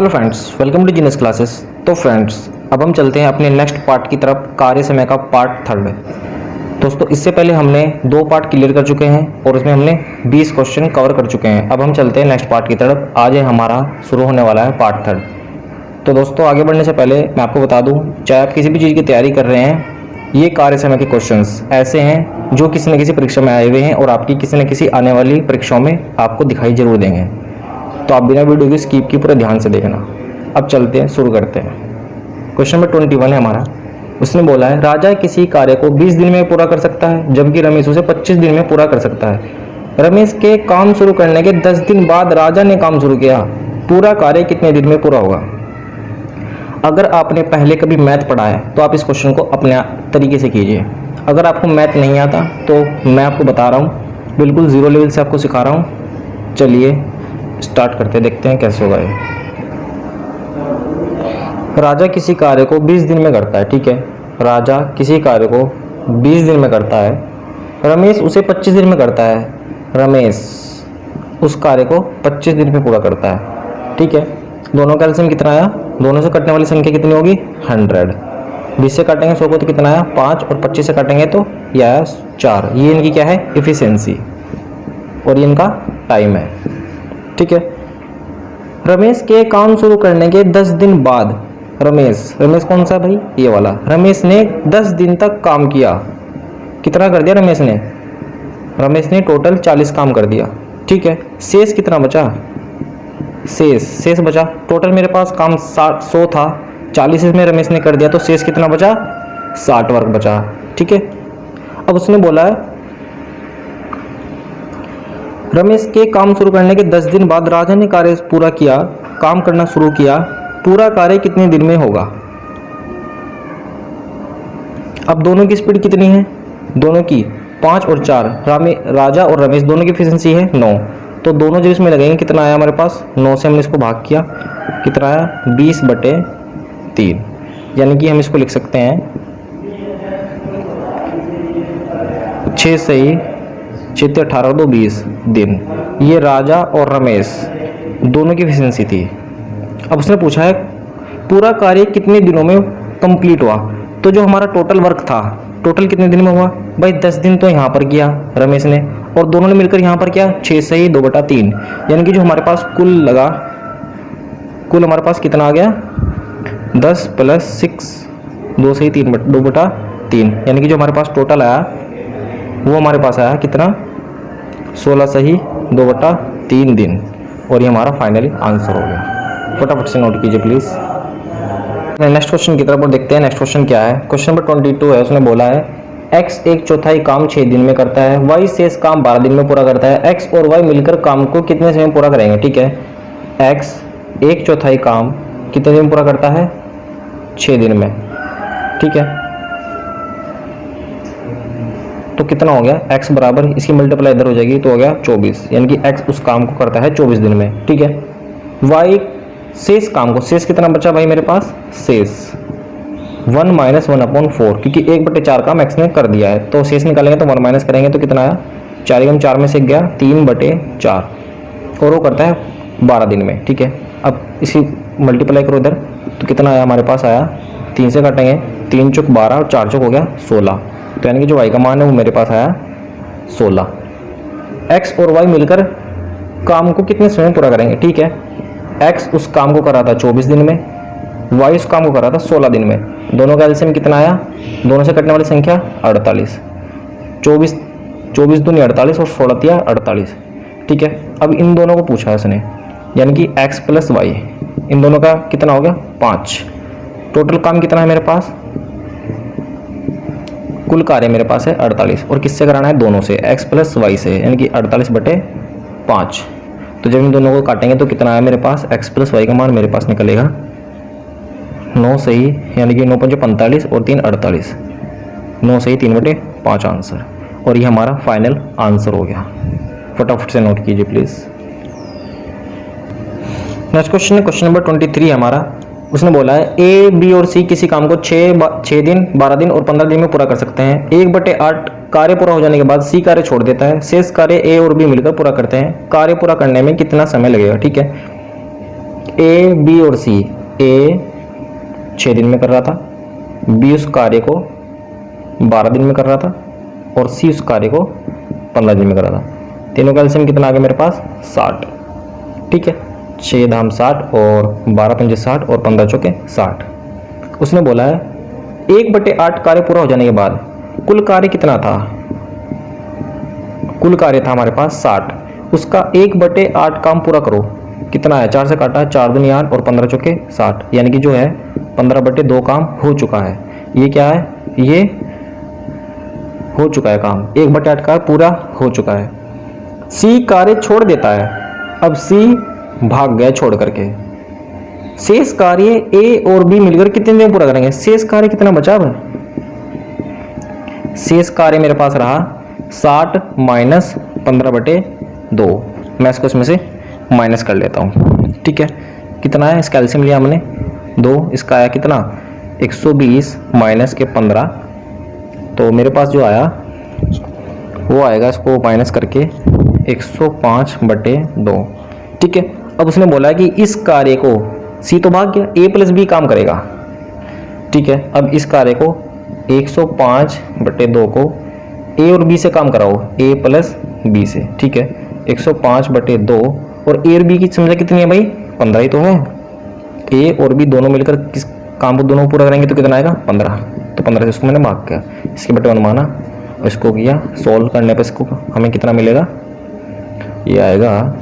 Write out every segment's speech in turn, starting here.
Hello friends, welcome to genius classes. तो friends, अब हम चलते हैं अपने नेक्स्ट पार्ट की तरफ, कार्य समय का पार्ट थर्ड। दोस्तों, इससे पहले हमने 2 पार्ट क्लियर कर चुके हैं और उसमें हमने 20 क्वेश्चन कवर कर चुके हैं। अब हम चलते हैं नेक्स्ट पार्ट की तरफ। आज हमारा शुरू होने वाला है पार्ट थर्ड। तो दोस्तों, आगे बढ़ने से पहले मैं आपको बता दूं, चाहे आप किसी भी चीज़ की तैयारी कर रहे हैं, ये कार्य समय के क्वेश्चंस ऐसे हैं जो किसी न किसी परीक्षा में आए हुए हैं और आपकी किसी न किसी आने वाली परीक्षाओं में आपको दिखाई जरूर देंगे। तो आप बिना वीडियो की स्किप की पूरा ध्यान से देखना। अब चलते हैं, शुरू करते हैं। क्वेश्चन नंबर 21 है हमारा। उसने बोला है, राजा किसी कार्य को 20 दिन में पूरा कर सकता है, जबकि रमेश उसे 25 दिन में पूरा कर सकता है। रमेश के काम शुरू करने के 10 दिन बाद राजा ने काम शुरू किया। पूरा कार्य कितने दिन में पूरा होगा? अगर आपने पहले कभी मैथ पढ़ा है तो आप इस क्वेश्चन को अपने तरीके से कीजिए। अगर आपको मैथ नहीं आता तो मैं आपको बता रहा हूँ, बिल्कुल ज़ीरो लेवल से आपको सिखा रहा हूँ। चलिए स्टार्ट करते, देखते हैं कैसे होगा ये। राजा किसी कार्य को 20 दिन में करता है, ठीक है। राजा किसी कार्य को 20 दिन में करता है, रमेश उसे 25 दिन में करता है। रमेश उस कार्य को 25 दिन में पूरा करता है, ठीक है। दोनों का एलसीएम कितना आया? दोनों से कटने वाली संख्या कितनी होगी? 100। 20 से काटेंगे 100 को तो कितना आया? 5, और 25 से काटेंगे तो यह आया 4। ये इनकी क्या है? इफिशियंसी, और ये इनका टाइम है, ठीक है। रमेश के काम शुरू करने के 10 दिन बाद रमेश कौन सा भाई? ये वाला। रमेश ने 10 दिन तक काम किया। कितना कर दिया रमेश ने? रमेश ने टोटल 40 काम कर दिया, ठीक है। शेष कितना बचा? शेष बचा। टोटल मेरे पास काम 100 था, 40 इसमें रमेश ने कर दिया, तो शेष कितना बचा? 60 वर्क बचा, ठीक है। अब उसने बोला है, रमेश के काम शुरू करने के 10 दिन बाद राजा ने कार्य पूरा किया, काम करना शुरू किया। पूरा कार्य कितने दिन में होगा? अब दोनों की स्पीड कितनी है? दोनों की 5 और 4। राजा और रमेश दोनों की एफिशिएंसी है 9। तो दोनों जब इसमें लगेंगे कितना आया हमारे पास? 9 से हमने इसको भाग किया, कितना आया? 20/3। यानी कि हम इसको लिख सकते हैं 6 सही 6 18 2 20 दिन। ये राजा और रमेश दोनों की एफिशिएंसी थी। अब उसने पूछा है पूरा कार्य कितने दिनों में कंप्लीट हुआ। तो जो हमारा टोटल वर्क था, टोटल कितने दिन में हुआ भाई? 10 दिन तो यहाँ पर किया रमेश ने, और दोनों ने मिलकर यहाँ पर किया 6 सही 2/3। यानी कि जो हमारे पास कुल हमारे पास कितना आ गया? 10 + 6 2 सही 2/3। यानी कि जो हमारे पास टोटल आया वो हमारे पास आया कितना? 16 सही 2/3 दिन। और ये हमारा फाइनली आंसर हो गया। फटाफट से नोट कीजिए प्लीज। नेक्स्ट क्वेश्चन की तरफ और देखते हैं नेक्स्ट क्वेश्चन क्या है। क्वेश्चन नंबर 22 है। उसने बोला है, x 1/4 काम 6 दिन में करता है, y शेष काम 12 दिन में पूरा करता है। x और y मिलकर काम को कितने समय में पूरा करेंगे? ठीक है, x 1/4 काम कितने दिन में पूरा करता है? 6 दिन में, ठीक है। तो कितना हो गया? x बराबर, इसकी मल्टीप्लाई इधर हो जाएगी तो हो गया 24। यानी कि x उस काम को करता है 24 दिन में, ठीक है। y शेष काम को, शेष कितना बचा भाई मेरे पास? शेष 1 - 1/4, क्योंकि 1/4 काम x ने कर दिया है, तो शेष निकालेंगे तो 1 माइनस करेंगे तो कितना आया? 4 4 में से गया 3/4, और वो करता है 12 दिन में, ठीक है। अब इसी मल्टीप्लाई करो इधर तो कितना आया हमारे पास? आया 3 से काटेंगे, 3 चौक 12 और 4 चौक हो गया 16। तो यानी कि जो y का मान है वो मेरे पास आया 16। x और y मिलकर काम को कितने समय पूरा करेंगे? ठीक है, x उस काम को करा था 24 दिन में, y उस काम को करा था 16 दिन में। दोनों का एलसीएम कितना आया? दोनों से कटने वाली संख्या 48। 24 दूनी 48 और 16 तिया 48, ठीक है। अब इन दोनों को पूछा है उसने, यानी कि x + y, इन दोनों का कितना हो गया? 5। टोटल काम कितना है मेरे पास? कुल कार्य मेरे पास है 48, और किससे कराना है? दोनों से, x + y से, यानी कि 48/5। तो जब इन दोनों को काटेंगे तो कितना आया मेरे पास? x + y का मान मेरे पास निकलेगा 9 सही, यानी कि 9 × 5 = 45 और 3 48, 9 सही 3/5 आंसर। और ये हमारा फाइनल आंसर हो गया। फटाफट से नोट कीजिए प्लीज। नेक्स्ट क्वेश्चन है, क्वेश्चन नंबर 23 हमारा। उसने बोला है, ए बी और सी किसी काम को 6 दिन 12 दिन और 15 दिन में पूरा कर सकते हैं। 1/8 कार्य पूरा हो जाने के बाद सी कार्य छोड़ देता है, शेष कार्य ए और बी मिलकर पूरा करते हैं। कार्य पूरा करने में कितना समय लगेगा? ठीक है, ए, बी और सी, ए 6 दिन में कर रहा था, बी उस कार्य को 12 दिन में कर रहा था और सी उस कार्य को 15 दिन में कर रहा था। तीनों का एलसीएम कितना आ गया मेरे पास? 60। ठीक है, 6 धाम 60 और 12 पंजे 60 और 15 चौके 60। उसने बोला है 1/8 कार्य पूरा हो जाने के बाद कुल कार्य कितना था? कुल कार्य था हमारे पास 60, उसका 1/8 काम पूरा करो। कितना है? 4 से काटा, 4 दूनी 8 और 15 चौके 60, यानी कि जो है 15/2 काम हो चुका है। ये क्या है? ये हो चुका है काम, 1/8 का पूरा हो चुका है। सी कार्य छोड़ देता है, अब सी भाग गया छोड़ करके। शेष कार्य ए और बी मिलकर कितने दिन पूरा करेंगे? शेष कार्य कितना बचा है? शेष कार्य मेरे पास रहा 60 माइनस 15/2। मैं इसको इसमें से माइनस कर लेता हूँ। ठीक है, कितना है? इसका एलसीएम लिया हमने 2, इसका आया कितना? 120 माइनस के 15, तो मेरे पास जो आया वो आएगा, इसको माइनस करके 105/2। ठीक है, अब उसने बोला कि इस कार्य को सी तो भाग गया, ए प्लस बी काम करेगा। ठीक है, अब इस कार्य को 105/2 को ए और बी से काम कराओ, ए प्लस बी से। ठीक है, 105/2 और ए और बी की संख्या कितनी है भाई? 15 ही तो है। ए और बी दोनों मिलकर किस काम को दोनों पूरा करेंगे तो कितना आएगा? 15। तो 15 से इसको मैंने भाग किया, इसके बटे 1 माना और इसको किया सॉल्व करने पर इसको हमें कितना मिलेगा? ये आएगा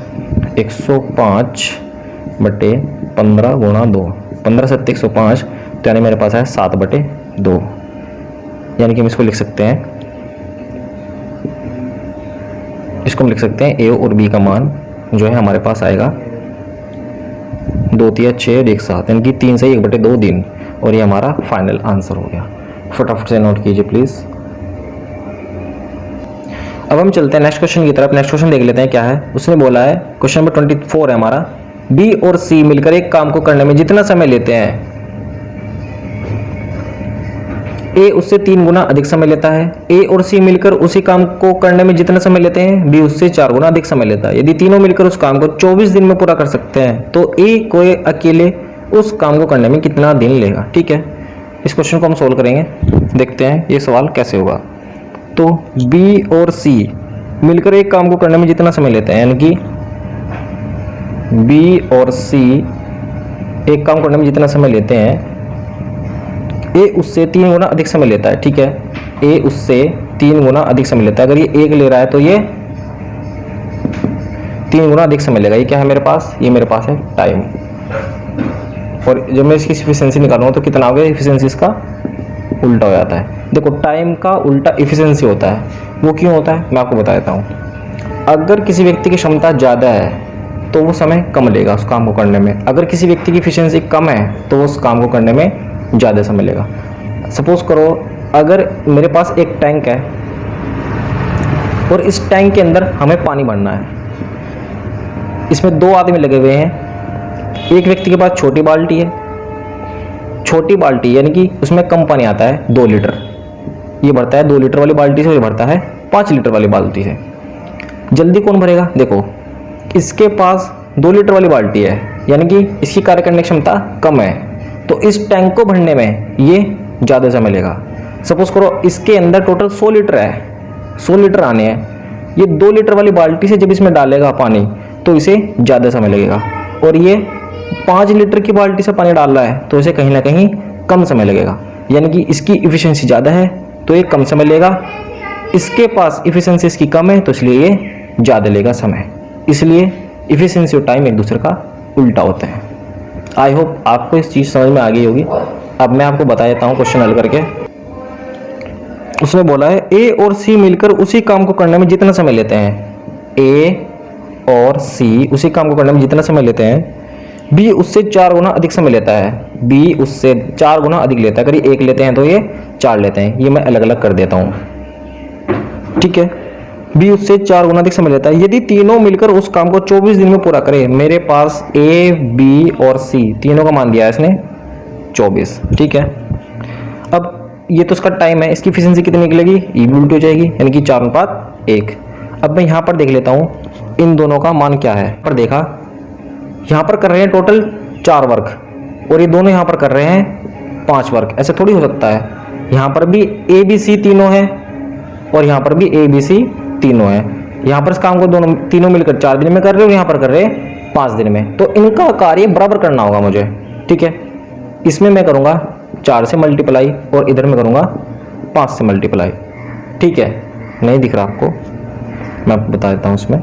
105/15 गुणा 2, 15 से 105, तो यानी मेरे पास है 7/2। यानी कि हम इसको लिख सकते हैं, इसको हम लिख सकते हैं ए और बी का मान जो है हमारे पास आएगा 2 3 6 और 1 7, यानी कि 3 से 1/2 दिन। और ये हमारा फाइनल आंसर हो गया। फटाफट से नोट कीजिए प्लीज़। अब हम चलते हैं नेक्स्ट क्वेश्चन की तरफ। नेक्स्ट क्वेश्चन देख लेते हैं क्या है। उसने बोला है, क्वेश्चन नंबर 24 है हमारा, बी और सी मिलकर एक काम को करने में जितना समय लेते हैं, ए उससे 3 गुना अधिक समय लेता है। ए और सी मिलकर उसी काम को करने में जितना समय लेते हैं, बी उससे 4 गुना अधिक समय लेता है। यदि तीनों मिलकर उस काम को 24 दिन में पूरा कर सकते हैं, तो ए को अकेले उस काम को करने में कितना दिन लेगा? ठीक है, इस क्वेश्चन को हम सोल्व करेंगे, देखते हैं ये सवाल कैसे होगा। तो बी और सी मिलकर एक काम को करने में जितना समय लेते हैं, यानी कि बी और सी एक काम करने में जितना समय लेते हैं, ए उससे 3 गुना अधिक समय लेता है। ठीक है, ए उससे 3 गुना अधिक समय लेता है। अगर ये 1 ले रहा है तो ये 3 गुना अधिक समय लेगा। ये क्या है मेरे पास? ये मेरे पास है टाइम। और जब मैं इसकी इफिशिएंसी निकालूंगा तो कितना हो गया? इफिशिएंसी इसका उल्टा हो जाता है। देखो, टाइम का उल्टा इफिशिएंसी होता है। वो क्यों होता है मैं आपको बता देता हूँ। अगर किसी व्यक्ति की क्षमता ज़्यादा है तो वो समय कम लेगा उस काम को करने में। अगर किसी व्यक्ति की इफिशिएंसी कम है तो वो उस काम को करने में ज़्यादा समय लेगा। सपोज करो, अगर मेरे पास एक टैंक है और इस टैंक के अंदर हमें पानी भरना है, इसमें 2 आदमी लगे हुए हैं। एक व्यक्ति के पास छोटी बाल्टी है, छोटी बाल्टी यानी कि उसमें कम पानी आता है 2 लीटर। ये भरता है 2 लीटर वाली बाल्टी से, ये भरता है 5 लीटर वाली बाल्टी से। जल्दी कौन भरेगा? देखो, इसके पास 2 लीटर वाली बाल्टी है, यानी कि इसकी कार्य करने की क्षमता कम है, तो इस टैंक को भरने में ये ज़्यादा समय लेगा। सपोज करो इसके अंदर टोटल 100 लीटर है, 100 लीटर आने हैं। ये 2 लीटर वाली बाल्टी से जब इसमें डालेगा पानी तो इसे ज़्यादा समय लगेगा, और ये 5 लीटर की बाल्टी से पानी डाल रहा है तो इसे कहीं ना कहीं कम समय लगेगा। यानी कि इसकी इफिशिएंसी ज़्यादा है तो ये कम समय लेगा, इसके पास इफिशिएंसी इसकी कम है तो इसलिए ये ज़्यादा लेगा समय। इसलिए इफिशिएंसी और टाइम एक दूसरे का उल्टा होते हैं। आई होप आपको इस चीज़ समझ में आ गई होगी। अब मैं आपको बता देता हूँ क्वेश्चन हल करके। उसने बोला है ए और सी मिलकर उसी काम को करने में जितना समय लेते हैं, ए और सी उसी काम को करने में जितना समय लेते हैं, बी उससे 4 गुना अधिक समय लेता है। बी उससे 4 गुना अधिक लेता है। अगर ये 1 लेते हैं तो ये 4 लेते हैं। ये मैं अलग अलग कर देता हूँ। ठीक है, बी उससे 4 गुना अधिक समय लेता है। यदि तीनों मिलकर उस काम को 24 दिन में पूरा करे, मेरे पास ए, बी और सी तीनों का मान दिया है इसने 24। ठीक है, अब ये तो उसका टाइम है, इसकी एफिशिएंसी कितनी निकलेगी? ये भी उल्टी हो जाएगी, यानी कि 4:1। अब मैं यहाँ पर देख लेता हूँ इन दोनों का मान क्या है। पर देखा, यहाँ पर कर रहे हैं टोटल 4 वर्क और ये दोनों यहाँ पर कर रहे हैं 5 वर्क। ऐसे थोड़ी हो सकता है। यहाँ पर भी ए बी सी तीनों है और यहाँ पर भी ए बी सी तीनों है। यहाँ पर इस काम को दोनों तीनों मिलकर 4 दिन में कर रहे हैं और यहाँ पर कर रहे हैं 5 दिन में। तो इनका कार्य बराबर करना होगा मुझे, ठीक है। इसमें मैं करूँगा 4 से मल्टीप्लाई और इधर मैं करूँगा 5 से मल्टीप्लाई, ठीक है। नहीं दिख रहा आपको, मैं आपको बता देता हूँ। इसमें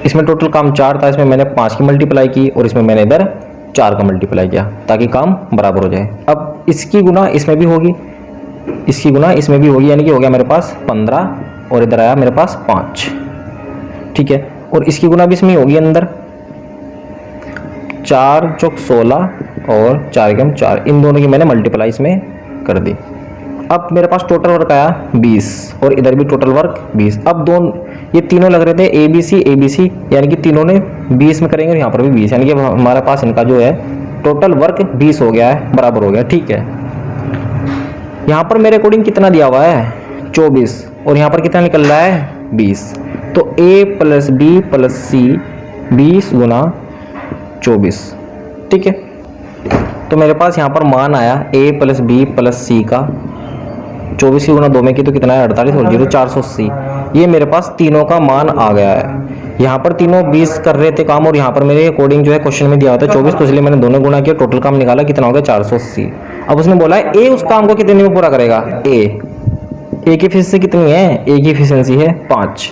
इसमें टोटल काम 4 था, इसमें मैंने 5 की मल्टीप्लाई की और इसमें मैंने इधर 4 का मल्टीप्लाई किया ताकि काम बराबर हो जाए। अब इसकी गुना इसमें भी होगी, इसकी गुना इसमें भी होगी, यानी कि हो गया मेरे पास 15 और इधर आया मेरे पास 5, ठीक है। और इसकी गुना भी इसमें होगी अंदर, 4 चौक 16 और 4 एकम 4, इन दोनों की मैंने मल्टीप्लाई इसमें कर दी। अब मेरे पास टोटल वर्क आया 20 और इधर भी टोटल वर्क 20। अब दोनों ये तीनों लग रहे थे ए बी सी, यानी कि तीनों ने 20 में करेंगे और यहाँ पर भी 20, यानी कि हमारे पास इनका जो है टोटल वर्क 20 हो गया है, बराबर हो गया, ठीक है। यहाँ पर मेरे अकॉर्डिंग कितना दिया हुआ है 24 और यहाँ पर कितना निकल रहा है 20। तो a प्लस बी प्लस सी 20 गुना 24, ठीक है। तो मेरे पास यहाँ पर मान आया a प्लस बी प्लस सी का 24 की गुना 2 में की तो कितना है 48 और 0 480। ये मेरे पास तीनों का मान आ गया है। यहाँ पर तीनों 20 कर रहे थे काम और यहाँ पर मेरे अकॉर्डिंग जो है क्वेश्चन में दिया होता है 24, तो इसलिए मैंने दोनों गुना किया, टोटल काम निकाला, कितना हो गया 480। अब उसने बोला है ए उस काम को कितने में पूरा करेगा। ए की एफिशिएंसी कितनी है, ए की एफिशिएंसी है 5,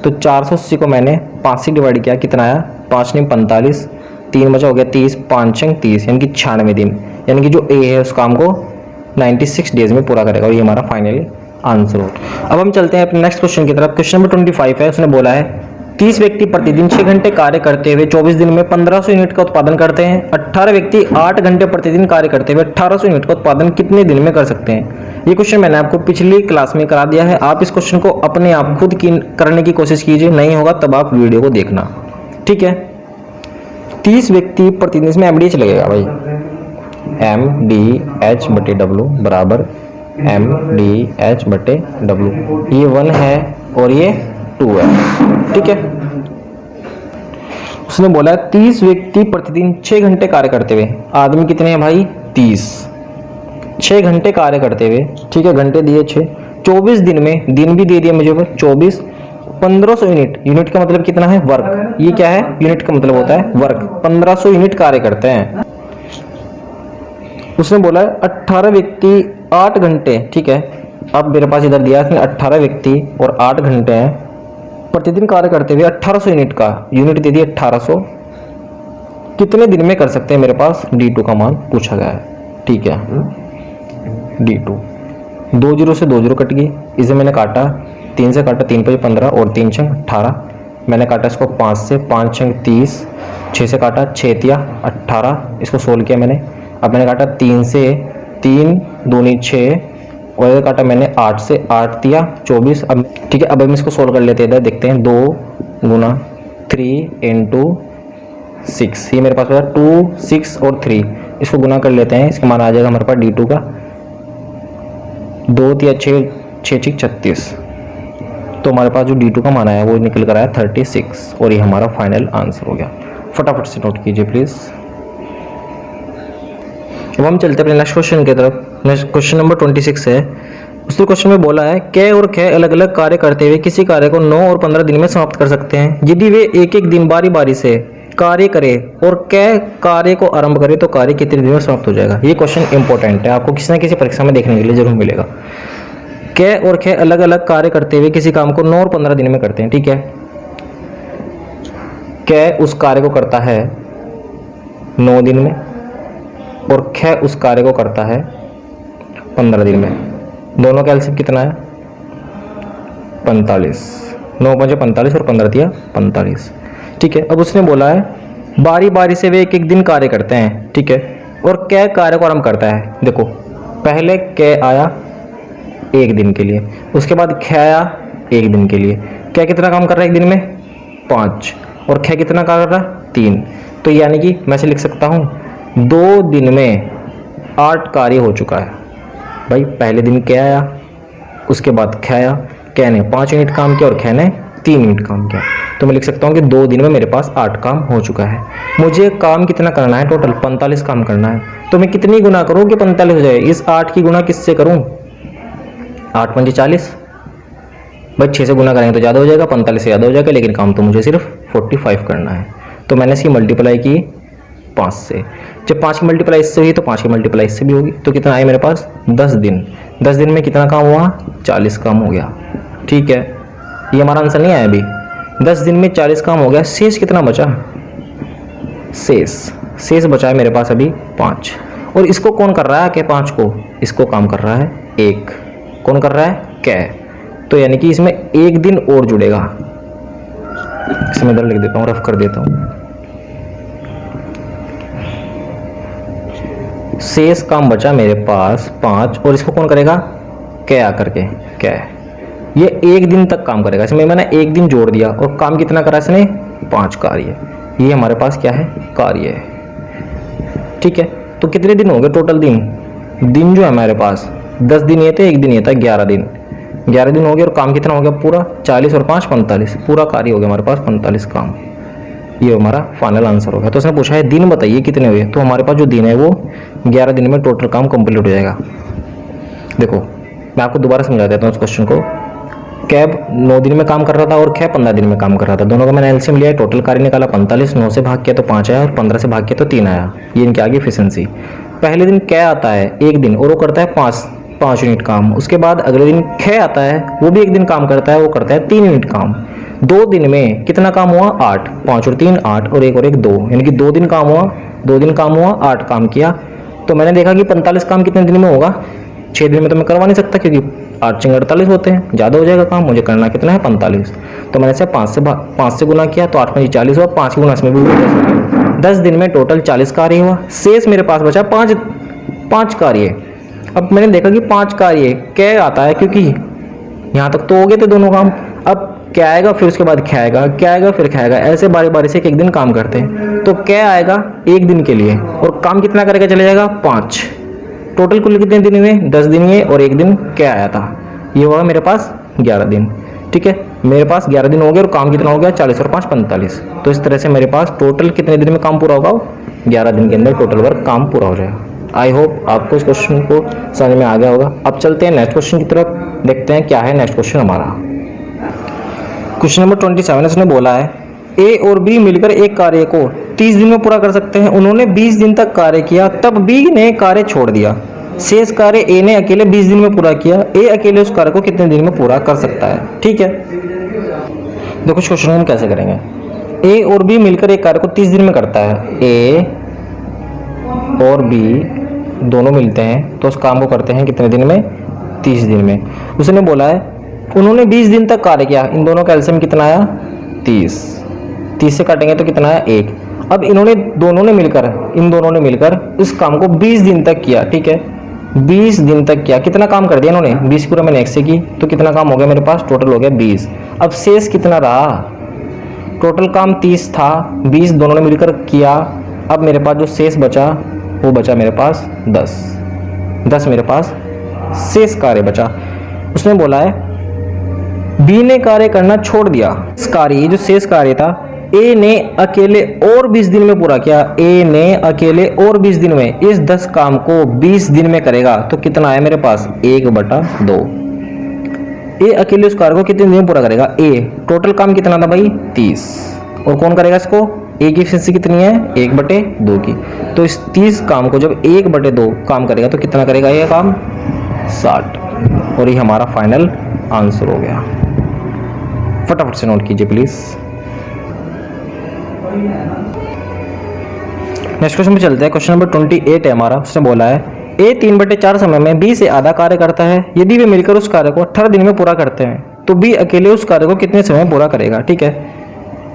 तो 480 को मैंने 5 से डिवाइड किया, कितना आया 5 नहीं 45, 3 बचा हो गया 30, 5 30, यानी कि 96 दिन, यानी कि जो ए है उस काम को 96 डेज में पूरा करेगा और ये हमारा फाइनली आंसर हो। अब हम चलते हैं अपने नेक्स्ट क्वेश्चन की तरफ। क्वेश्चन नंबर 25 है, उसने बोला है 30 व्यक्ति प्रतिदिन 6 घंटे कार्य करते हुए 24 दिन में 1500 यूनिट का उत्पादन करते हैं। 18 व्यक्ति 8 घंटे प्रतिदिन कार्य करते हुए 1800 यूनिट का उत्पादन कितने दिन में कर सकते हैं। ये क्वेश्चन मैंने आपको पिछली क्लास में करा दिया है। आप इस क्वेश्चन को अपने आप खुद करने की कोशिश कीजिए, नहीं होगा तब आप वीडियो को देखना, ठीक है। 30 व्यक्ति प्रतिदिन, इसमें एमडीएच लगेगा भाई, MDH/W बराबर MDH/W। ये 1 है और ये 2 है, ठीक है। उसने बोला 30 व्यक्ति प्रतिदिन 6 घंटे कार्य करते हुए, आदमी कितने हैं भाई 30, 6 घंटे कार्य करते हुए, ठीक है, घंटे दिए 6, 24 दिन में, दिन भी दे दिए मुझे 24, 1500 यूनिट, यूनिट का मतलब कितना है वर्क, ये क्या है यूनिट का मतलब होता है वर्क, 1500 यूनिट कार्य करते हैं। उसने बोला है 18 व्यक्ति 8 घंटे, ठीक है। अब मेरे पास इधर दिया इसने 18 व्यक्ति और 8 घंटे हैं, प्रतिदिन कार्य करते हुए 1800 यूनिट का, यूनिट दे दिए 1800, कितने दिन में कर सकते हैं। मेरे पास D2 का मान पूछा गया है, ठीक है। D2 2 0 से 2 0 कट गई, इसे मैंने काटा 3 से काटा, 3 5 15 और 3 6 18, मैंने काटा इसको 5 से, 5 6 30, 6 से काटा 6 तिया 18, इसको सोल्व किया मैंने। अब मैंने काटा 3 से, 3 दूनी 6 और इधर काटा मैंने 8 से, 8 तिया 24। अब ठीक है, अब हम इसको सोल्व कर लेते हैं, इधर देखते हैं 2 गुना 3 इंटू 6, ये मेरे पास होगा 2 6 और 3, इसको गुना कर लेते हैं, इसका मान आ जाएगा हमारे पास D2 का 2 तिया 6 6 6 36, तो हमारे पास जो D2 का मान आया वो निकल कर आया 36 और ये हमारा फाइनल आंसर हो गया। फटाफट से नोट कीजिए प्लीज़। अब हम चलते हैं अपने नेक्स्ट क्वेश्चन की तरफ। नेक्स्ट क्वेश्चन नंबर 26 है। उस क्वेश्चन में बोला है क और ख अलग अलग कार्य करते हुए किसी कार्य को 9 और 15 दिन में समाप्त कर सकते हैं। यदि वे एक एक दिन बारी बारी से कार्य करे और क कार्य को आरंभ करे तो कार्य कितने दिन में समाप्त हो जाएगा। ये क्वेश्चन इंपॉर्टेंट है, आपको किसी न किसी परीक्षा में देखने के लिए जरूर मिलेगा। क और ख अलग अलग कार्य करते हुए किसी काम को 9 और 15 दिन में करते हैं, ठीक है। क उस कार्य को करता है 9 दिन में और ख उस कार्य को करता है 15 दिन में। दोनों का एलसीएम कितना है 45, 9 5 45 और 15 दिया 45, ठीक है। अब उसने बोला है बारी बारी से वे एक एक दिन कार्य करते हैं, ठीक है, और क कार्य को आरंभ करता है। देखो पहले क आया 1 दिन के लिए, उसके बाद ख आया 1 दिन के लिए। क कितना काम कर रहा है 1 दिन में 5 और ख कितना काम कर रहा है 3, तो यानी कि मैं से लिख सकता हूँ 2 दिन में 8 कार्य हो चुका है भाई। पहले दिन क्या आया, उसके बाद ख आया, क ने 5 यूनिट काम किया और ख ने 3 यूनिट काम किया। तो मैं लिख सकता हूँ कि 2 दिन में मेरे पास 8 काम हो चुका है। मुझे काम कितना करना है, टोटल 45 काम करना है। तो मैं कितनी गुना करूँ कि 45 हो जाए? इस 8 की गुना किससे करूँ? 8 पंजे 40, भाई 6 से गुना करेंगे तो ज़्यादा हो जाएगा, 45 से ज़्यादा हो जाएगा, लेकिन काम तो मुझे सिर्फ 45 करना है। तो मैंने इसकी मल्टीप्लाई की 5 से। जब 5 की मल्टीप्लाई इससे हुई तो 5 की मल्टीप्लाई इससे भी होगी। तो कितना आया मेरे पास? 10 दिन। 10 दिन में कितना काम हुआ? 40 काम हो गया। ठीक है, ये हमारा आंसर नहीं आया अभी। 10 दिन में 40 काम हो गया। शेष कितना बचा? शेष बचा है मेरे पास अभी 5। और इसको कौन कर रहा है? के 5 को इसको काम कर रहा है 1। कौन कर रहा है? कै। तो यानी कि इसमें 1 दिन और जुड़ेगा। इसमें इधर लिख देता हूँ, रफ कर देता हूँ। शेष काम बचा मेरे पास 5 और इसको कौन करेगा? कै आकर के कै। ये 1 दिन तक काम करेगा। इसमें मैंने 1 दिन जोड़ दिया और काम कितना करा इसने? 5 कार्य। ये हमारे पास क्या है? कार्य है। ठीक है, तो कितने दिन हो गए टोटल? दिन जो है हमारे पास 10 दिन ये थे, 1 दिन ये था, 11 दिन। 11 दिन हो गए और काम कितना हो गया? पूरा 40 और 5 45, पूरा कार्य हो गया हमारे पास 45 काम। ये हमारा फाइनल आंसर हो गया। तो उसने पूछा है दिन बताइए कितने हुए, तो हमारे पास जो दिन है वो 11 दिन में टोटल काम कंप्लीट हो जाएगा। देखो मैं आपको दोबारा समझा देता हूँ उस क्वेश्चन को। कैब 9 दिन में काम कर रहा था और कै 15 दिन में काम कर रहा था। दोनों का मैंने एलसीएम लिया, टोटल कार्य निकाला 45, 9 से भाग किया तो 5 आया और 15 से भाग किया तो 3 आया। ये इनकी आगे एफिशिएंसी। पहले दिन कै आता है 1 दिन और वो करता है 5 यूनिट काम। उसके बाद अगले दिन कै आता है, वो भी 1 दिन काम करता है, वो करता है 3 यूनिट काम। 2 दिन में कितना काम हुआ? 8। 5 और 3 8 और 1 और 1 2, यानी कि 2 दिन काम हुआ। 2 दिन काम हुआ, 8 काम किया। तो मैंने देखा कि 45 काम कितने दिन में होगा? 6 दिन में तो मैं करवा नहीं सकता, क्योंकि 8 चंग 48 होते हैं, ज़्यादा हो जाएगा काम। मुझे करना कितना है? 45। तो मैंने इसे 5 से गुना किया तो 8 5 40 हुआ। 5 की गुना इसमें भी 10 दिन में टोटल 40 कार्य हुआ। शेष मेरे पास बचा 5 कार्य। अब मैंने देखा कि 5 कार्य कै आता है, क्योंकि यहाँ तक तो हो गए थे दोनों काम। अब क्या आएगा, फिर उसके बाद क्या आएगा, क्या आएगा, फिर क्या आएगा, ऐसे बारी बारी से एक दिन काम करते हैं। तो क्या आएगा 1 दिन के लिए और काम कितना करेगा? चले जाएगा 5। टोटल कुल कितने दिन हुए? 10 दिन हुए और 1 दिन क्या आया था? ये होगा मेरे पास 11 दिन। ठीक है, मेरे पास 11 दिन हो गए और काम कितना हो गया? 40 और 5 45। तो इस तरह से मेरे पास टोटल कितने दिन में काम पूरा होगा? 11 दिन के अंदर टोटल वर्क काम पूरा हो जाएगा। आई होप आपको इस क्वेश्चन को समझ में आ गया होगा। अब चलते हैं नेक्स्ट क्वेश्चन की तरफ, देखते हैं क्या है नेक्स्ट क्वेश्चन हमारा। क्वेश्चन नंबर 27 उसने बोला है ए और बी मिलकर एक कार्य को 30 दिन में पूरा कर सकते हैं। उन्होंने 20 दिन तक कार्य किया, तब बी ने कार्य छोड़ दिया। शेष कार्य ए ने अकेले 20 दिन में पूरा किया। ए अकेले उस कार्य को कितने दिन में पूरा कर सकता है? ठीक है, देखो क्वेश्चन हम कैसे करेंगे। ए और बी मिलकर एक कार्य को 30 दिन में करता है। ए और बी दोनों मिलते हैं तो उस काम को करते हैं कितने दिन में? 30 दिन में। उसने बोला है उन्होंने 20 दिन तक कार्य किया। इन दोनों का एलसीएम कितना आया? 30 से काटेंगे तो कितना आया? 1। अब दोनों ने मिलकर इस काम को 20 दिन तक किया। ठीक है, 20 दिन तक किया। कितना काम कर दिया इन्होंने? 20 पूरा मैंने 1 से की तो कितना काम हो गया मेरे पास? टोटल हो गया 20। अब शेष कितना रहा? टोटल काम 30 था, 20 दोनों ने मिलकर किया। अब मेरे पास जो शेष बचा वो बचा मेरे पास 10 मेरे पास शेष कार्य बचा। उसने बोला है बी ने कार्य करना छोड़ दिया। इस कार्य जो शेष कार्य था ए ने अकेले और 20 दिन में पूरा किया। ए ने अकेले और 20 दिन में इस 10 काम को 20 दिन में करेगा। तो कितना आया मेरे पास? 1/2। ए अकेले उस कार्य को कितने दिन में पूरा करेगा? ए टोटल काम कितना था भाई? 30। और कौन करेगा इसको? ए की एफिशिएंसी कितनी है? 1/2 की। तो इस 30 काम को जब 1/2 काम करेगा तो कितना करेगा ये काम? 60। और ये हमारा फाइनल आंसर हो गया। फटाफट से नोट कीजिए प्लीज। नेक्स्ट क्वेश्चन पे चलते हैं। क्वेश्चन नंबर 28 है हमारा। उसने बोला है ए 3/4 समय में बी से आधा कार्य करता है। यदि वे मिलकर उस कार्य को 18 दिन में पूरा करते हैं तो बी अकेले उस कार्य को कितने समय में पूरा करेगा? ठीक है,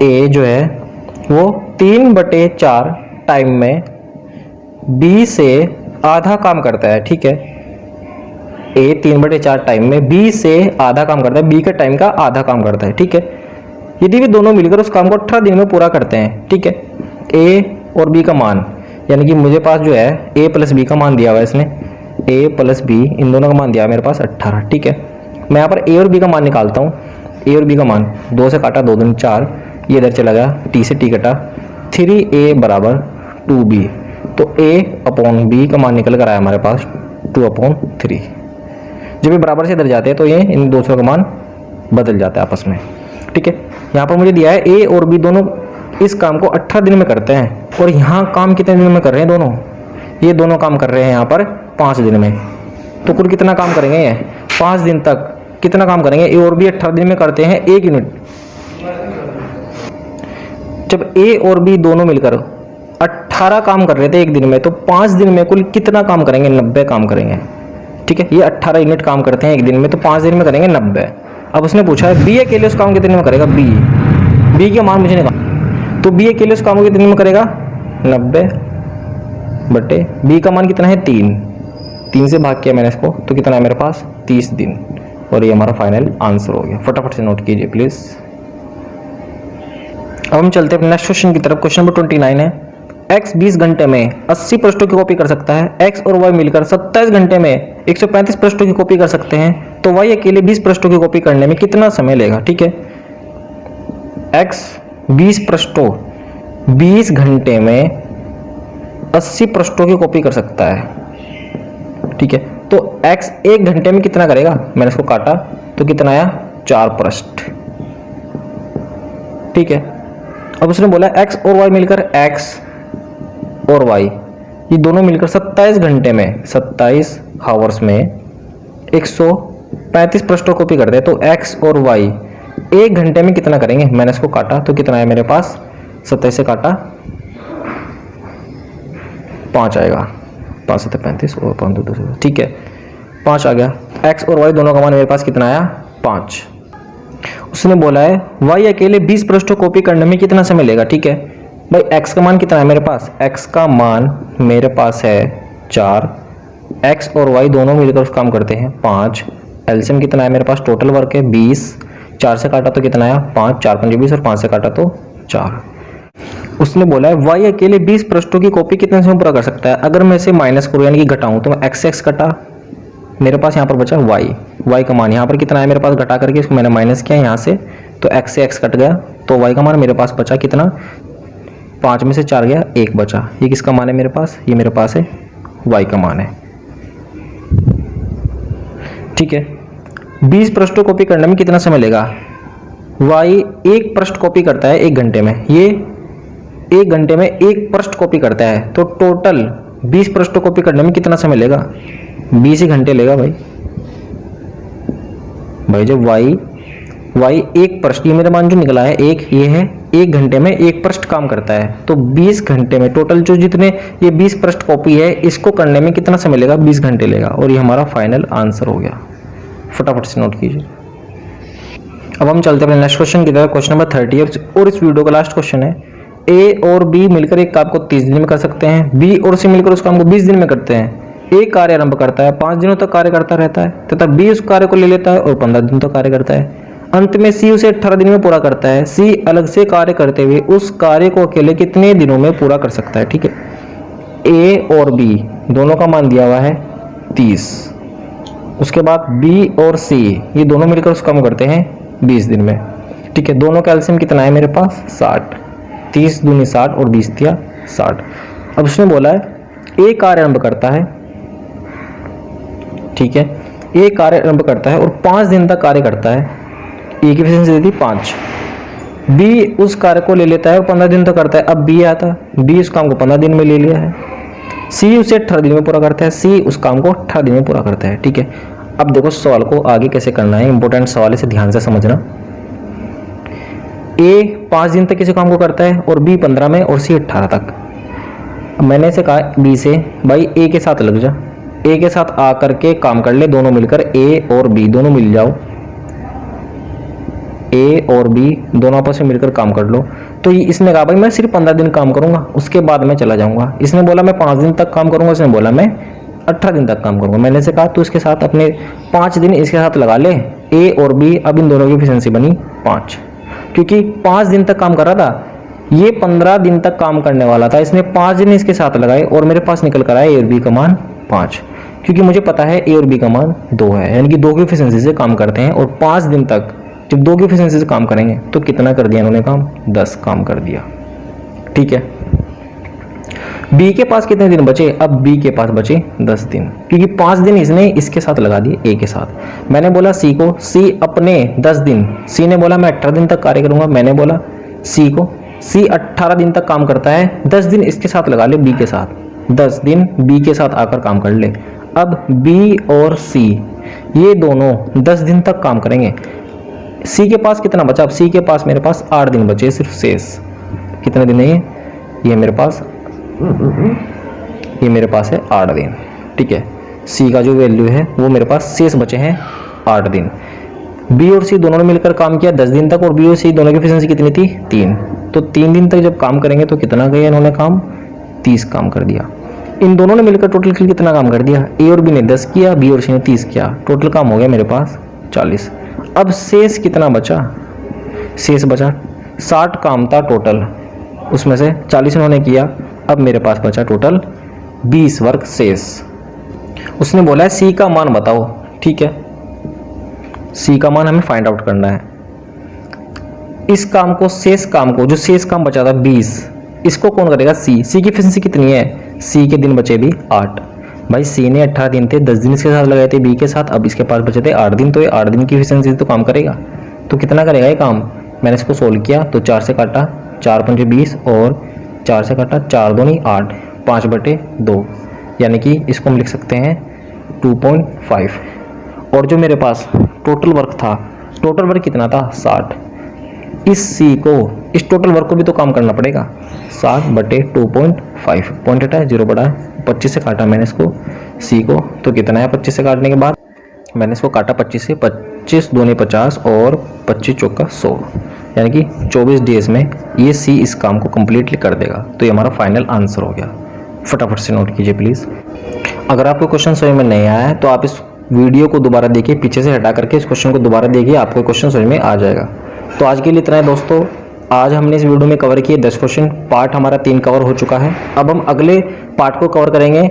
ए जो है वो 3/4 टाइम में बी से आधा काम करता है। ठीक है, ए 3/4 टाइम में बी से आधा काम करता है, बी के टाइम का आधा काम करता है। ठीक है, यदि वे दोनों मिलकर उस काम को 18 दिन में पूरा करते हैं। ठीक है, ए और बी का मान, यानी कि मुझे पास जो है ए प्लस बी का मान दिया हुआ है इसने, ए प्लस बी इन दोनों का मान दिया है मेरे पास 18। ठीक है, मैं यहाँ पर ए और बी का मान निकालता हूँ। ए और बी का मान 2 से काटा 2 दूनी 4, ये इधर चला गया, टी से टी कटा, 3a बराबर 2b। तो a अपॉन b का मान निकल कर आया हमारे पास 2/3। जब ये बराबर से इधर जाते हैं तो ये इन दोनों का मान बदल जाता है आपस में। ठीक है, यहाँ पर मुझे दिया है a और b दोनों इस काम को 18 दिन में करते हैं, और यहाँ काम कितने दिन में कर रहे हैं दोनों, ये दोनों काम कर रहे हैं यहाँ पर 5 दिन में। तो कुल कितना काम करेंगे ये 5 दिन तक कितना काम करेंगे, ए और बी 18 दिन में करते हैं 1 यूनिट। जब ए और बी दोनों मिलकर 18 काम कर रहे थे 1 दिन में, तो 5 दिन में कुल कितना काम करेंगे, 90 काम करेंगे। ठीक है, ये 18 यूनिट काम करते हैं 1 दिन में, तो 5 दिन में करेंगे 90। अब उसने पूछा है बी अकेले उस काम कितने दिन में करेगा, बी का मान मुझे निकालना, तो बी अकेले उस काम को कितने दिन में करेगा 90 बटे बी का मान कितना है 3 से भाग किया मैंने इसको, तो कितना है मेरे पास 30 दिन, और ये हमारा फाइनल आंसर हो गया। फटाफट से नोट कीजिए प्लीज। अब हम चलते हैं नेक्स्ट क्वेश्चन की तरफ। क्वेश्चन नंबर 29 है, x 20 घंटे में 80 पृष्ठों की कॉपी कर सकता है, x और y मिलकर 27 घंटे में 135 पृष्ठों की कॉपी कर सकते हैं, तो y अकेले 20 पृष्ठों की कॉपी करने में कितना समय लेगा। ठीक है, x 20 पृष्ठों 20 घंटे में 80 पृष्ठों की कॉपी कर सकता है। ठीक है, तो x 1 घंटे में कितना करेगा, मैंने इसको काटा तो कितना आया 4 पृष्ठ। ठीक है, अब उसने बोला x और y मिलकर x और y ये दोनों मिलकर 27 घंटे में 27 हावर्स में 135 पृष्ठों कॉपी करते हैं, तो x और y 1 घंटे में कितना करेंगे, मैंने इसको काटा तो कितना है मेरे पास 27 से काटा 5 आएगा, 5 से 35 और 5 2। ठीक है, 5 आ गया। x और y दोनों का मान मेरे पास कितना आया 5। उसने बोला है y अकेले 20 पृष्ठों कॉपी करने में कितना समय लेगा। ठीक है भाई, x का मान कितना है मेरे पास, x का मान मेरे पास है 4, x और y दोनों मिलकर उस काम करते हैं 5, एलसीएम कितना है मेरे पास, टोटल वर्क है 20, 4 से काटा तो कितना आया 5, 4 5 20 और 5 से काटा तो 4। उसने बोला है y अकेले 20 पृष्ठों की कॉपी कितने समय पूरा कर सकता है। अगर मैं इसे माइनस करूँ यानी कि घटाऊं, तो मैं x कटा, मेरे पास यहाँ पर बचा y का मान यहाँ पर कितना है मेरे पास, घटा करके इसको मैंने माइनस किया यहाँ से, तो x से x कट गया, तो y का मान मेरे पास बचा कितना, 5 में से 4 गया 1 बचा। ये किसका मान है मेरे पास, ये मेरे पास है y का मान है। ठीक है, 20 पृष्ठों कॉपी करने में कितना समय लेगा, y 1 पृष्ठ कॉपी करता है 1 घंटे में, ये 1 घंटे में 1 पृष्ठ कॉपी करता है, तो टोटल 20 पृष्ठ कॉपी करने में कितना समय लेगा, 20 ही घंटे लेगा भाई जब y 1 पृष्ठ, ये मेरा मान जो निकला है 1, ये है 1 घंटे में 1 पृष्ठ काम करता है, तो 20 घंटे में टोटल जो जितने ये 20 पृष्ठ कॉपी है इसको करने में कितना समय लेगा, 20 घंटे लेगा, और ये हमारा फाइनल आंसर हो गया। फटाफट से नोट कीजिए। अब हम चलते हैं अपने नेक्स्ट क्वेश्चन की तरफ। क्वेश्चन नंबर 30 और इस वीडियो का लास्ट क्वेश्चन है, ए और बी मिलकर एक काम को 30 दिन में कर सकते हैं, बी और सी मिलकर उस काम को 20 दिन में करते हैं। ए कार्य आरंभ करता है, 5 दिनों तक कार्य करता रहता है, तथा बी उस कार्य को ले लेता है और 15 दिन तक कार्य करता है। अंत में सी उसे 18 दिन में पूरा करता है। सी अलग से कार्य करते हुए उस कार्य को अकेले कितने दिनों में पूरा कर सकता है। ठीक है, ए और बी दोनों का मान दिया हुआ है 30, उसके बाद बी और सी ये दोनों मिलकर उस काम करते हैं 20 दिन में। ठीक है, दोनों का एलसीएम कितना है मेरे पास 60, 30 दूनी 60 और 20 दिया 60। अब उसने बोला है ए कार्य आरंभ करता है, ठीक है, ए कार्य आरंभ करता है और 5 दिन तक कार्य करता है, ए की एफिशिएंसी दे दी 5। बी उस कार्य को ले लेता है और 15 दिन तक करता है। अब बी आता है, बी उस काम को 15 दिन में ले लिया है। सी उसे 18 दिन में पूरा करता है, सी उस काम को 18 दिन में पूरा करता है। ठीक है, अब देखो सवाल को आगे कैसे करना है, इंपॉर्टेंट सवाल है, इसे ध्यान से समझना। ए 5 दिन तक किसी काम को करता है और बी 15 में और सी 18 तक। अब मैंने इसे कहा बी से भाई ए के साथ लग जा, ए के साथ आकर के काम कर ले, दोनों मिलकर ए और बी दोनों मिल जाओ, ए और बी दोनों आपस में मिलकर काम कर लो। तो इसने कहा भाई मैं सिर्फ 15 दिन काम करूंगा, उसके बाद मैं चला जाऊंगा। इसने बोला मैं 5 दिन तक काम करूंगा, इसने बोला मैं 18 दिन तक काम करूंगा। मैंने इसे कहा तो इसके साथ अपने 5 दिन इसके साथ लगा ले, ए और बी। अब इन दोनों की एफिशिएंसी बनी 5, क्योंकि 5 दिन तक काम कर रहा था, ये 15 दिन तक काम करने वाला था, इसने 5 दिन इसके साथ लगाए और मेरे पास निकल कर आया ए और बी का मान 5, क्योंकि मुझे पता है ए और बी का मान 2 है, यानी कि 2 की एफिशिएंसी से काम करते हैं और 5 दिन तक जब 2 की एफिशिएंसी से काम करेंगे तो कितना कर दिया इन्होंने काम, 10 काम कर दिया। ठीक है, बी के पास कितने दिन बचे, अब बी के पास बचे 10 दिन, क्योंकि 5 दिन इसने इसके साथ लगा दिए ए के साथ। मैंने बोला सी को, सी अपने 10 दिन, सी ने बोला मैं 18 दिन तक कार्य करूंगा, मैंने बोला सी को, सी 18 दिन तक काम करता है, 10 दिन इसके साथ लगा ले बी के साथ, 10 दिन बी के साथ आकर काम कर ले। अब बी और सी ये दोनों 10 दिन तक काम करेंगे। सी के पास कितना बचा, अब सी के पास मेरे पास 8 दिन बचे सिर्फ शेष। कितने दिन है ये मेरे पास, ये मेरे पास है 8 दिन। ठीक है, सी का जो वैल्यू है वो मेरे पास शेष बचे हैं 8 दिन। बी और सी दोनों ने मिलकर काम किया 10 दिन तक, और बी और सी दोनों की एफिशिएंसी कितनी थी, 3। तो 3 दिन तक जब काम करेंगे तो कितना किया इन्होंने काम, 30 काम कर दिया। इन दोनों ने मिलकर टोटल कितना काम कर दिया, ए और बी ने 10 किया, बी और सी ने 30 किया, टोटल काम हो गया मेरे पास 40। अब शेष कितना बचा, शेष बचा 60 काम था टोटल, उसमें से 40 इन्होंने किया, अब मेरे पास बचा टोटल 20 वर्क शेष। उसने बोला है सी का मान बताओ। ठीक है, सी का मान हमें फाइंड आउट करना है। इस काम को, शेष काम को, जो शेष काम बचा था 20, इसको कौन करेगा, सी। सी की एफिशिएंसी कितनी है, सी के दिन बचे भी 8। भाई सी ने 18 दिन थे, 10 दिन इसके साथ लगाए थे बी के साथ, अब इसके पास बचे थे 8 दिन, तो ये 8 दिन की एफिशिएंसी तो काम करेगा। तो कितना करेगा ये काम, मैंने इसको सोल्व किया तो 4 से काटा, 4 पंजे 20 और 4 से काटा 4 दूनी 8, 5/2, यानी कि इसको हम लिख सकते हैं 2.5। और जो मेरे पास टोटल वर्क था, टोटल वर्क कितना था 60। इस सी को, इस टोटल वर्क को भी तो काम करना पड़ेगा, 60/2.5, पॉइंट हटा है 0 बढ़ा, 25 से काटा मैंने इसको सी को, तो कितना है 25 से काटने के बाद मैंने इसको काटा 25 से, 25 दूनी 50 और 25 चौका 100, यानी कि 24 डेज में ये सी इस काम को कम्प्लीटली कर देगा। तो ये हमारा फाइनल आंसर हो गया। फटाफट से नोट कीजिए प्लीज़। अगर आपको क्वेश्चन समझ में नहीं आया है तो आप इस वीडियो को दोबारा देखिए, पीछे से हटा करके इस क्वेश्चन को दोबारा देखिए, आपको क्वेश्चन समझ में आ जाएगा। तो आज के लिए इतना है दोस्तों। आज हमने इस वीडियो में कवर किए 10 क्वेश्चन, पार्ट हमारा 3 कवर हो चुका है। अब हम अगले पार्ट को कवर करेंगे,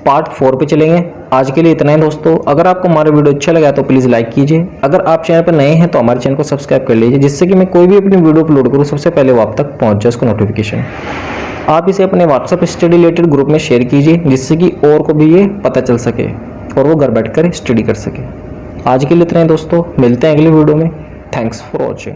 पार्ट 4 पे चलेंगे। आज के लिए इतना है दोस्तों। अगर आपको हमारा वीडियो अच्छा लगा तो प्लीज़ लाइक कीजिए। अगर आप चैनल पर नए हैं तो हमारे चैनल को सब्सक्राइब कर लीजिए, जिससे कि मैं कोई भी अपनी वीडियो अपलोड करूँ सबसे पहले वो आप तक पहुँच जाए उसका नोटिफिकेशन। आप इसे अपने व्हाट्सएप स्टडी रिलेटेड ग्रुप में शेयर कीजिए, जिससे कि और को भी ये पता चल सके और वो घर बैठ कर स्टडी कर सके। आज के लिए इतना है दोस्तों, मिलते हैं अगले वीडियो में। Thanks for watching.